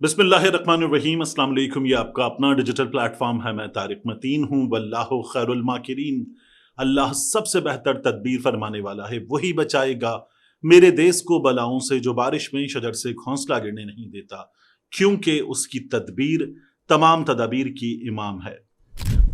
बिस्मिल्लाहिर्रहमानिर्रहीम, अस्सलाम वालेकुम। ये आपका अपना डिजिटल प्लेटफॉर्म है। मैं तारिक मतीन हूँ। वल्लाहु खैरुल माकिरीन। अल्लाह सबसे बेहतर तदबीर फरमाने वाला है। वही बचाएगा मेरे देश को बलाओं से, जो बारिश में शजर से घोंसला गिरने नहीं देता, क्योंकि उसकी तदबीर तमाम तदाबीर की इमाम है।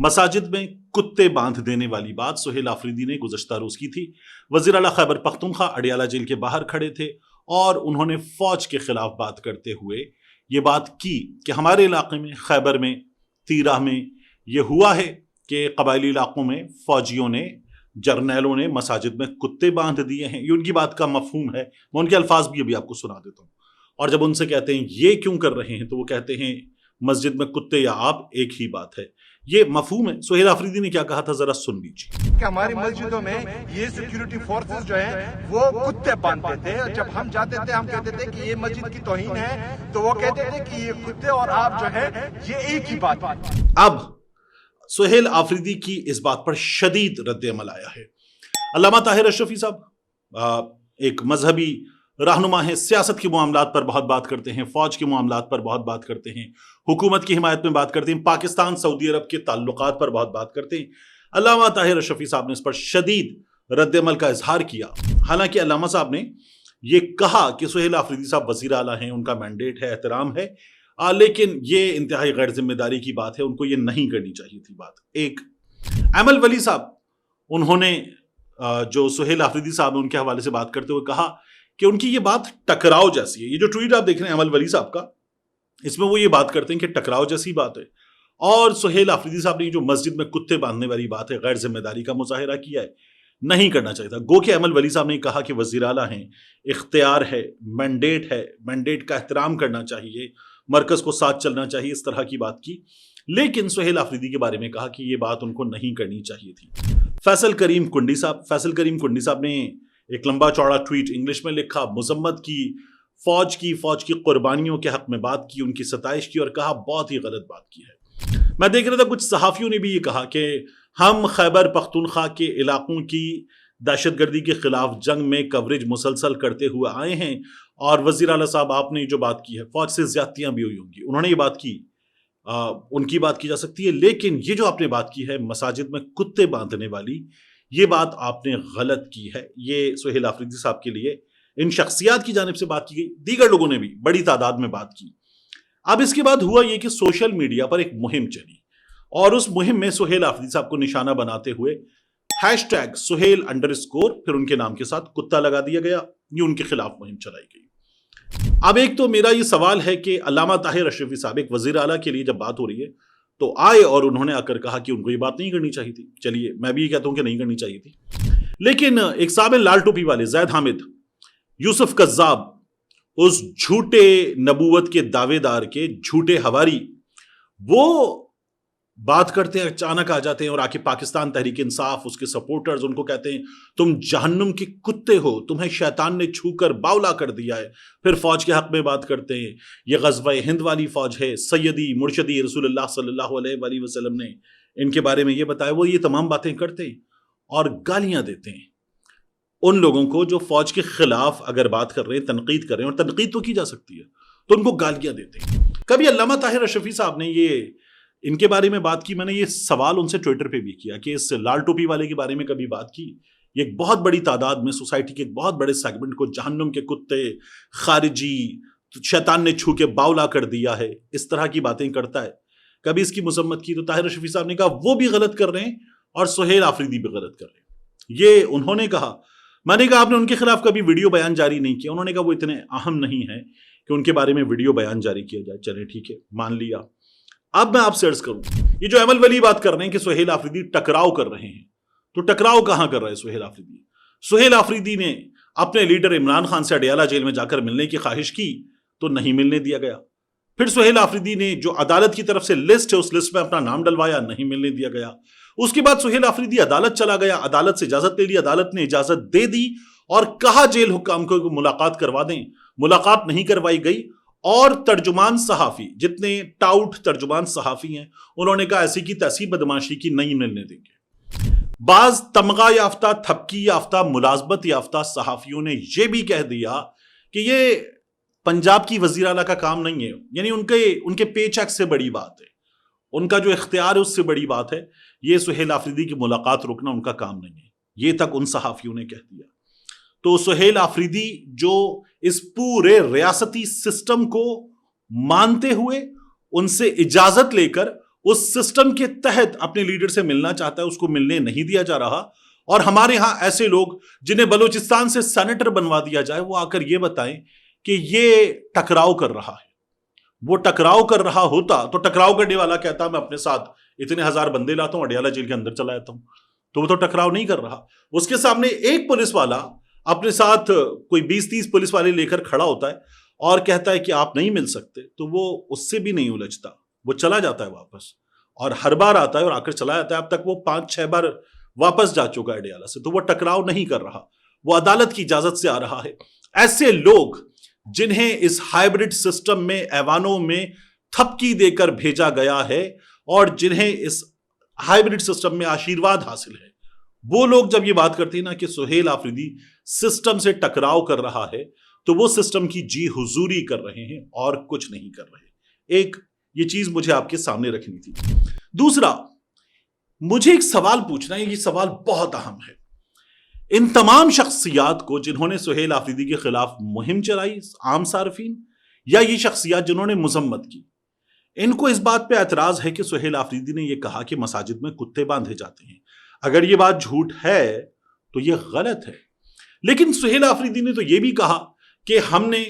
मसाजिद में कुत्ते बांध देने वाली बात सुहेल आफरीदी ने गुज़श्ता रोज की थी। वज़ीर आला खैबर पख्तूनख्वा अडियाला जेल के बाहर खड़े थे और उन्होंने फौज के खिलाफ बात करते हुए ये बात की कि हमारे इलाके में, खैबर में, तीरा में ये हुआ है कि कबायली इलाकों में फौजियों ने, जर्नैलों ने मसाजिद में कुत्ते बांध दिए हैं। ये उनकी बात का मफहूम है। मैं उनके अल्फाज भी अभी आपको सुना देता हूँ। और जब उनसे कहते हैं ये क्यों कर रहे हैं, तो वो कहते हैं मस्जिद में कुत्ते या आप एक ही बात है। ये मफहूम है। सुहेल आफरीदी ने क्या कहा था, जरा सुन लीजिए। कि हमारी मस्जिदों में ये सिक्योरिटी फोर्सेस जो हैं वो कुत्ते बांधते थे। जब हम जाते थे हम कहते थे कि ये मस्जिद की तौहीन है, तो वो कहते थे कि ये कुत्ते और आप जो है ये एक ही बात है। अब सुहेल आफरीदी की इस बात पर शदीद रद्द अमल आया है। अल्लामा ताहिर अशरफी साहब एक मजहबी रहनुमा है, सियासत के मामलात पर बहुत बात करते हैं, फौज के मामलात पर बहुत बात करते हैं, हुकूमत की हिमायत में बात करते हैं, पाकिस्तान सऊदी अरब के ताल्लुकात पर बहुत बात करते हैं। अल्लामा ताहिर अशरफी साहब ने इस पर शदीद रद्द अमल का इजहार किया। हालांकि अल्लामा साहब ने यह कहा कि सुहेल आफरीदी साहब वजीर आला हैं, उनका मैंडेट है, एहतराम है, लेकिन ये इंतहाई गैर जिम्मेदारी की बात है, उनको ये नहीं करनी चाहिए थी बात। एक अमल वली साहब, उन्होंने जो सुहेल आफरीदी साहब उनके हवाले से बात करते हुए कहा कि उनकी ये बात टकराव जैसी है। ये जो ट्वीट आप देख रहे हैं अमल वली साहब का, इसमें वो ये बात करते हैं कि टकराव जैसी बात है। और सुहेल आफरीदी साहब ने जो मस्जिद में कुत्ते बांधने वाली बात है, गैर जिम्मेदारी का मुजाहिरा किया है, नहीं करना चाहिए था। गो के अमल वली साहब ने कहा कि वज़ीर आला हैं, इख्तियार है, मैंडेट है, मैंडेट का एहतराम करना चाहिए, मरकज को साथ चलना चाहिए, इस तरह की बात की। लेकिन सुहेल आफरीदी के बारे में कहा कि ये बात उनको नहीं करनी चाहिए थी। फैसल करीम कुंडी साहब ने एक लंबा चौड़ा ट्वीट इंग्लिश में लिखा, मजम्मत की, फौज की कुर्बानियों के हक में बात की, उनकी सताइश की और कहा बहुत ही गलत बात की है। मैं देख रहा था कुछ सहाफियों ने भी ये कहा कि हम खैबर पख्तूनख्वा के इलाकों की दहशतगर्दी के खिलाफ जंग में कवरेज मुसलसल करते हुए आए हैं और वज़ीर आला साहब आपने जो बात की है, फौज से ज्यादतियां भी हुई होंगी, उन्होंने ये बात की, उनकी बात की जा सकती है, लेकिन ये जो आपने बात की है मसाजिद में कुत्ते बांधने वाली, ये बात आपने गलत की है। ये सुहेल आफरीदी साहब के लिए इन शख्सियात की जानिब से बात की गई, दीगर लोगों ने भी बड़ी तादाद में बात की। अब इसके बाद हुआ ये कि सोशल मीडिया पर एक मुहिम चली और उस मुहिम में सुहेल आफरीदी साहब को निशाना बनाते हुए हैशटैग सुहेल _ फिर उनके नाम के साथ कुत्ता लगा दिया गया। ये उनके खिलाफ मुहिम चलाई गई। अब एक तो मेरा ये सवाल है कि अल्लामा ताहिर अशरफी साहब, एक वजीर आला के लिए जब बात हो रही है तो आए और उन्होंने आकर कहा कि उनको ये बात नहीं करनी चाहिए थी। चलिए, मैं भी ये कहता हूं कि नहीं करनी चाहिए थी, लेकिन एक साहब लाल टोपी वाले जैद हामिद, यूसुफ कज़्ज़ाब, उस झूठे नबूवत के दावेदार के झूठे हवारी, वो बात करते हैं, अचानक आ जाते हैं और आके पाकिस्तान तहरीक इंसाफ, उसके सपोर्टर्स उनको कहते हैं तुम जहन्नुम के कुत्ते हो, तुम्हें शैतान ने छूकर बावला कर दिया है। फिर फौज के हक में बात करते हैं, ये ग़ज़वा हिंद वाली फौज है, सैयदी मुर्शदी रसूलुल्लाह सल्लल्लाहु अलैहि वसल्लम ने इनके बारे में ये बताया। वो ये तमाम बातें करते हैं और गालियां देते हैं उन लोगों को जो फौज के खिलाफ अगर बात कर रहे हैं, तनकीद कर रहे हैं, और तनकीद तो की जा सकती है, तो उनको गालियां देते हैं। कभी अल्लामा ताहिर अशरफी साहब ने ये इनके बारे में बात की, मैंने ये सवाल उनसे ट्विटर पे भी किया कि इस लाल टोपी वाले के बारे में कभी बात की? ये एक बहुत बड़ी तादाद में सोसाइटी के एक बहुत बड़े सेगमेंट को जहन्नुम के कुत्ते, खारिजी, शैतान ने छू के बावला कर दिया है, इस तरह की बातें करता है। कभी इसकी मजम्मत की? तो ताहिर अशरफी साहब ने कहा वो भी गलत कर रहे हैं और सुहेल आफरीदी भी गलत कर रहे हैं, ये उन्होंने कहा। मैंने कहा आपने उनके खिलाफ कभी वीडियो बयान जारी नहीं किया? उन्होंने कहा वो इतने अहम नहीं है कि उनके बारे में वीडियो बयान जारी किया जाए। चले ठीक है, मान लिया। अब मैं आपसे अर्ज करूं, ये जो अमल वली बात कर रहे हैं कि सुहेल आफरीदी टकराव कर रहे हैं, तो टकराव कहां कर रहा है सुहेल आफरीदी? सुहेल आफरीदी ने अपने लीडर इमरान खान से अडियाला जेल में जाकर मिलने की ख्वाहिश की तो नहीं मिलने दिया गया। फिर सुहेल आफरीदी ने जो अदालत की तरफ से लिस्ट है, उस लिस्ट में अपना नाम डलवाया, नहीं मिलने दिया गया। उसके बाद सुहेल आफरीदी अदालत चला गया, अदालत से इजाजत ले ली, अदालत ने इजाजत दे दी और कहा जेल हुक्काम को मुलाकात करवा दें। मुलाकात नहीं करवाई गई और तर्जुमान सहाफी, जितने टाउट तर्जुमान सहाफी हैं, उन्होंने कहा ऐसी की तैसी बदमाशी की नहीं मिलने देंगे। बाज तमगा याफ्ता, थपकी याफ्ता, मुलाजमत याफ्ता सहाफियों ने यह भी कह दिया कि ये पंजाब की वजीर आला का काम नहीं है, यानी उनके पे चेक से बड़ी बात है, उनका जो इख्तियार है उससे बड़ी बात है, ये सुहेल आफरीदी की मुलाकात रोकना उनका काम नहीं है, ये तक उन सहाफियों ने कह दिया। तो सुहेल आफरीदी जो इस पूरे रियासती सिस्टम को मानते हुए उनसे इजाजत लेकर उस सिस्टम के तहत अपने लीडर से मिलना चाहता है, उसको मिलने नहीं दिया जा रहा। और हमारे यहां ऐसे लोग जिन्हें बलूचिस्तान से सेनेटर बनवा दिया जाए, वो आकर ये बताएं कि ये टकराव कर रहा है। वो टकराव कर रहा होता तो टकराव करने वाला कहता मैं अपने साथ इतने हजार बंदे लाता हूं, अडियाला जेल के अंदर चला जाता हूं। तो वो तो टकराव नहीं कर रहा। उसके सामने एक पुलिस वाला अपने साथ कोई 20-30 पुलिस वाले लेकर खड़ा होता है और कहता है कि आप नहीं मिल सकते, तो वो उससे भी नहीं उलझता, वो चला जाता है वापस, और हर बार आता है और आकर चला जाता है। अब तक वो 5-6 बार वापस जा चुका है अडियाला से। तो वो टकराव नहीं कर रहा, वो अदालत की इजाजत से आ रहा है। ऐसे लोग जिन्हें इस हाइब्रिड सिस्टम में, ऐवानों में थपकी देकर भेजा गया है और जिन्हें इस हाइब्रिड सिस्टम में आशीर्वाद हासिल है, वो लोग जब ये बात करते हैं ना कि सुहेल आफरीदी सिस्टम से टकराव कर रहा है, तो वो सिस्टम की जी हुजूरी कर रहे हैं और कुछ नहीं कर रहे। एक ये चीज मुझे आपके सामने रखनी थी। दूसरा, मुझे एक सवाल पूछना है, ये सवाल बहुत अहम है। इन तमाम शख्सियात को जिन्होंने सुहेल आफरीदी के खिलाफ मुहिम चलाई, आम सार्फिन, या ये शख्सियात जिन्होंने मुजम्मत की, इनको इस बात पे एतराज है कि सुहेल आफरीदी ने यह कहा कि मसाजिद में कुत्ते बांधे जाते हैं। अगर ये बात झूठ है तो ये गलत है। लेकिन सुहेल आफरीदी ने तो यह भी कहा कि हमने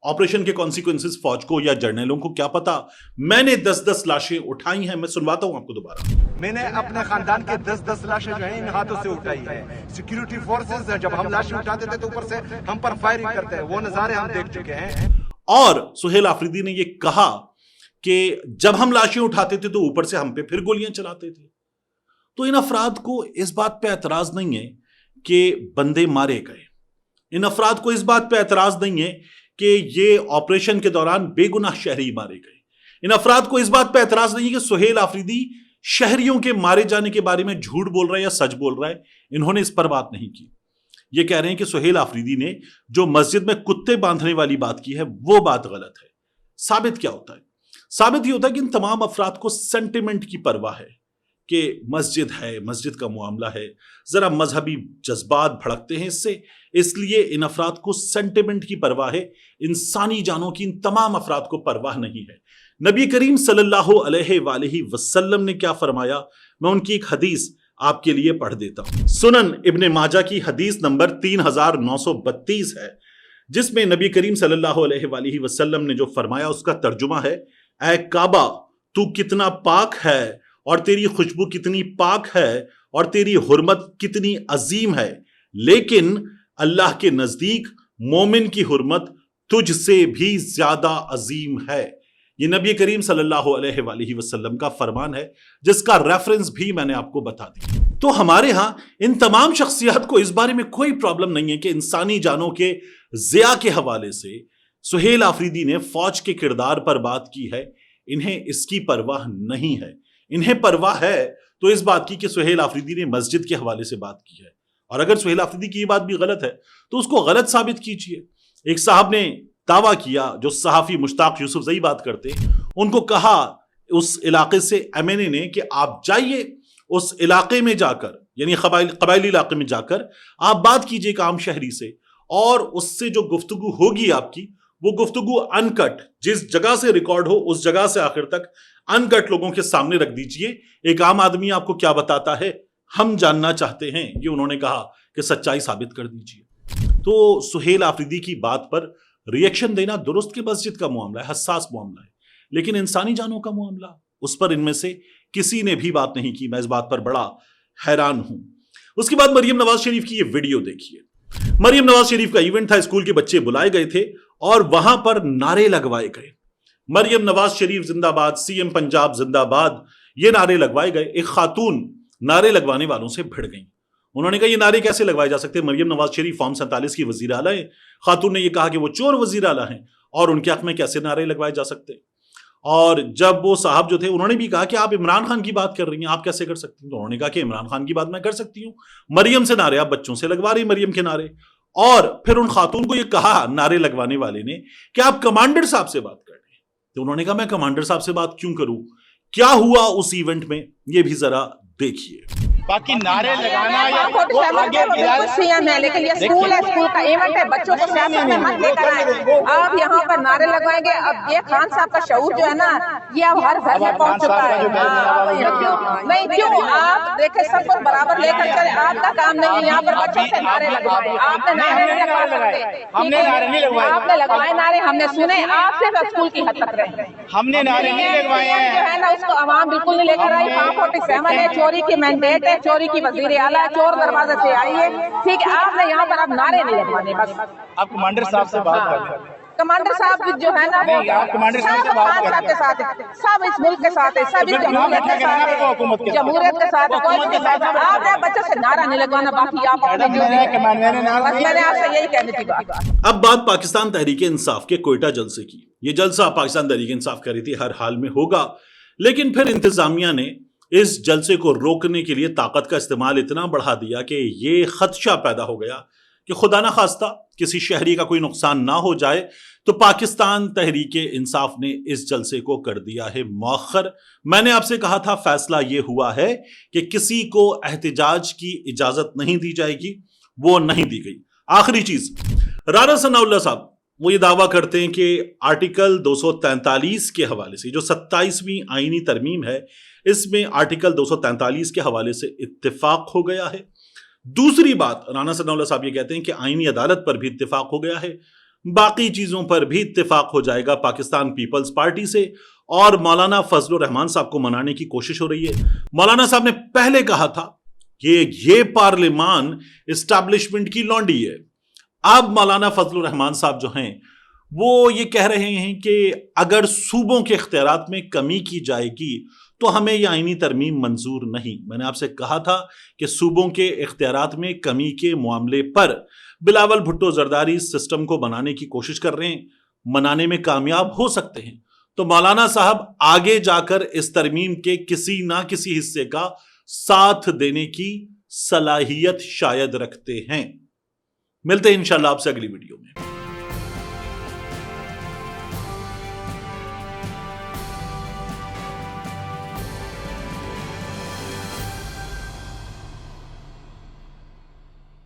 ऑपरेशन के कॉन्सिक्वेंसेस फौज को या जर्नलों को क्या पता, मैंने 10-10 लाशें उठाई हैं। मैं सुनवाता हूं आपको दोबारा। मैंने अपने खानदान के 10-10 लाशें जो है इन हाथों से उठाई है। सिक्योरिटी फोर्सेस जब हम लाशें उठाते थे तो ऊपर से हम पर फायरिंग करते हैं, वो नजारे हम देख चुके हैं। और सुहेल आफरीदी ने यह कहा कि जब हम लाशें उठाते थे तो ऊपर से हम पे फिर गोलियां चलाते थे। तो इन अफराद को इस बात पे एतराज नहीं है कि बंदे मारे गए, इन अफराद को इस बात पे एतराज नहीं है कि ये ऑपरेशन के दौरान बेगुनाह शहरी मारे गए, इन अफराद को इस बात पे एतराज नहीं है कि सुहेल आफरीदी शहरियों के मारे जाने के बारे में झूठ बोल रहा है या सच बोल रहा है। इन्होंने इस पर बात नहीं की। ये कह रहे हैं कि सुहेल आफरीदी ने जो मस्जिद में कुत्ते बांधने वाली बात की है वो बात गलत है। साबित क्या होता है? साबित ये होता है कि इन तमाम अफराद को सेंटिमेंट की परवाह है कि मस्जिद है, मस्जिद का मामला है, जरा मजहबी जज्बात भड़कते हैं इससे, इसलिए इन अफराद को सेंटिमेंट की परवाह है, इंसानी जानों की इन तमाम अफराद को परवाह नहीं है। नबी करीम सल्लल्लाहु अलैहि वसल्लम ने क्या फरमाया, मैं उनकी एक हदीस आपके लिए पढ़ देता हूं। सुनन इब्ने माजा की हदीस नंबर 3932 है, जिसमें नबी करीम सल्लल्लाहु अलैहि वसल्लम ने जो फरमाया उसका तर्जुमा है, ऐ काबा तू कितना पाक है और तेरी खुशबू कितनी पाक है और तेरी हुर्मत कितनी अजीम है, लेकिन अल्लाह के नजदीक मोमिन की हुर्मत तुझसे भी ज्यादा अजीम है। ये नबी करीम सल्लल्लाहु अलैहि वसल्लम का फरमान है, जिसका रेफरेंस भी मैंने आपको बता दिया। तो हमारे यहां इन तमाम शख्सियात को इस बारे में कोई प्रॉब्लम नहीं है कि इंसानी जानों के ज़िया के हवाले से सुहेल आफरीदी ने फौज के किरदार पर बात की है। इन्हें इसकी परवाह नहीं है। इन्हें परवाह है तो इस बात की कि सुहेल आफरीदी ने मस्जिद के हवाले से बात की है, और अगर सुहेल आफरीदी की ये बात भी गलत है तो उसको गलत साबित कीजिए। एक साहब ने दावा किया, जो सहाफी मुश्ताक यूसुफजई बात करते, उनको कहा उस इलाके से एमएनए ने कि आप जाइए उस इलाके में जाकर, यानी कबायली इलाके में जाकर आप बात कीजिए एक आम शहरी से, और उससे जो गुफ्तगू होगी आपकी, वो गुफ्तगू अनकट, जिस जगह से रिकॉर्ड हो उस जगह से आखिर तक अनकट लोगों के सामने रख दीजिए। एक आम आदमी आपको क्या बताता है, हम जानना चाहते हैं, ये उन्होंने कहा कि सच्चाई साबित कर दीजिए। तो सुहेल आफरीदी की बात पर रिएक्शन देना दुरुस्त की मस्जिद का मामला है, हसास मामला है, लेकिन इंसानी जानों का मामला, उस पर इनमें से किसी ने भी बात नहीं की। मैं इस बात पर बड़ा हैरान हूं। उसके बाद मरियम नवाज शरीफ की ये वीडियो देखिए। मरियम नवाज शरीफ का इवेंट था, स्कूल के बच्चे बुलाए गए थे और वहां पर नारे लगवाए गए, मरियम नवाज शरीफ जिंदाबाद, सीएम पंजाब जिंदाबाद, ये नारे लगवाए गए। एक खातून नारे लगवाने वालों से भिड़ गई। उन्होंने कहा ये नारे कैसे लगवाए जा सकते हैं, मरियम नवाज शरीफ फॉर्म 47 की वजीर आला है। खातून ने यह कहा कि वो चोर वजीर आला हैं और उनके हक में कैसे नारे लगवाए जा सकते हैं। और जब वो साहब जो थे उन्होंने भी कहा कि आप इमरान खान की बात कर रही हैं, आप कैसे कर सकती हैं? तो उन्होंने कहा कि इमरान खान की बात मैं कर सकती हूँ, मरियम से नारे आप बच्चों से लगवा रही, मरियम के नारे। اور پھر ان خاتون کو یہ کہا نعرے لگوانے والے نے کہ آپ کمانڈر صاحب سے بات کر لیں. تو انہوں نے کہا میں کمانڈر صاحب سے بات کیوں کروں؟ کیا ہوا اس ایونٹ میں یہ بھی ذرا دیکھیے. باقی نعرے لگانا لیکن یہ اسکول ہے، اسکول کا ایونٹ ہے، بچوں کو سیاست میں مت لے کر آئیں. آپ یہاں پر نعرے لگوائیں گے. اب یہ خان صاحب کا شعور جو ہے نا یہ اب ہر گھر میں پہنچ چکا ہے. نہیں کیوں آپ دیکھیں سب کو برابر لے کر چلے. آپ کا کام نہیں ہے یہاں پر بچوں سے نعرے لگوائے. آپ نے نعرے نہیں لگوائے، آپ نے لگوائے نعرے، ہم نے سنے. آپ صرف اسکول کی حد تک رہے. ہم نے نعرے نہیں لگوائے ہیں جو ہے نا اس کو عوام بالکل نہیں لے کر آئی. 47 ہے، چوری کی مینڈیٹ ہے، چوری کی وزیر اعلیٰ ہے، چور دروازے سے آئی ہے. ٹھیک ہے، آپ نے یہاں پر اب نعرے نہیں لگوانے. بس آپ کمانڈر صاحب سے بات کر لیں. کمانڈر صاحب جو ہے نا کمانڈر صاحب سے بات خان صاحب کے ساتھ ہے، سب اس ملک کے ساتھ ہے، سب اس جمہوریت کے ساتھ ہے، جمہوریت کے ساتھ ہے. کوئی کے ساتھ آپ نے بچوں سے نعرہ نہیں لگوانا. باقی آپ اپنے جو بس میں نے آپ سے یہی کہنی تھی بات. اب بات پاکستان تحریک انصاف کے کوئٹہ جلسے کی. یہ جلسہ پاکستان تحریک انصاف کہہ رہی تھی ہر حال میں ہوگا، لیکن پھر انتظامیہ نے اس جلسے کو روکنے کے لیے طاقت کا استعمال اتنا بڑھا دیا کہ یہ خدشہ پیدا ہو گیا کہ خدا نہ خواستہ کسی شہری کا کوئی نقصان نہ ہو جائے، تو پاکستان تحریک انصاف نے اس جلسے کو کر دیا ہے مؤخر. میں نے آپ سے کہا تھا فیصلہ یہ ہوا ہے کہ کسی کو احتجاج کی اجازت نہیں دی جائے گی، وہ نہیں دی گئی. آخری چیز، رانا ثناء اللہ صاحب وہ یہ دعویٰ کرتے ہیں کہ آرٹیکل 243 کے حوالے سے جو 27ویں آئینی ترمیم ہے، اس میں آرٹیکل 243 کے حوالے سے اتفاق ہو گیا ہے. دوسری بات، رانا ثناء اللہ صاحب یہ کہتے ہیں کہ آئینی عدالت پر بھی اتفاق ہو گیا ہے، باقی چیزوں پر بھی اتفاق ہو جائے گا پاکستان پیپلز پارٹی سے. اور مولانا فضل الرحمان صاحب کو منانے کی کوشش ہو رہی ہے. مولانا صاحب نے پہلے کہا تھا کہ یہ پارلیمان اسٹیبلشمنٹ کی لونڈی ہے. اب مولانا فضل الرحمان صاحب جو ہیں وہ یہ کہہ رہے ہیں کہ اگر صوبوں کے اختیارات میں کمی کی جائے گی تو ہمیں یہ آئینی ترمیم منظور نہیں. میں نے آپ سے کہا تھا کہ صوبوں کے اختیارات میں کمی کے معاملے پر بلاول بھٹو زرداری سسٹم کو بنانے کی کوشش کر رہے ہیں، منانے میں کامیاب ہو سکتے ہیں. تو مولانا صاحب آگے جا کر اس ترمیم کے کسی نہ کسی حصے کا ساتھ دینے کی صلاحیت شاید رکھتے ہیں. ملتے ہیں انشاءاللہ آپ سے اگلی ویڈیو میں.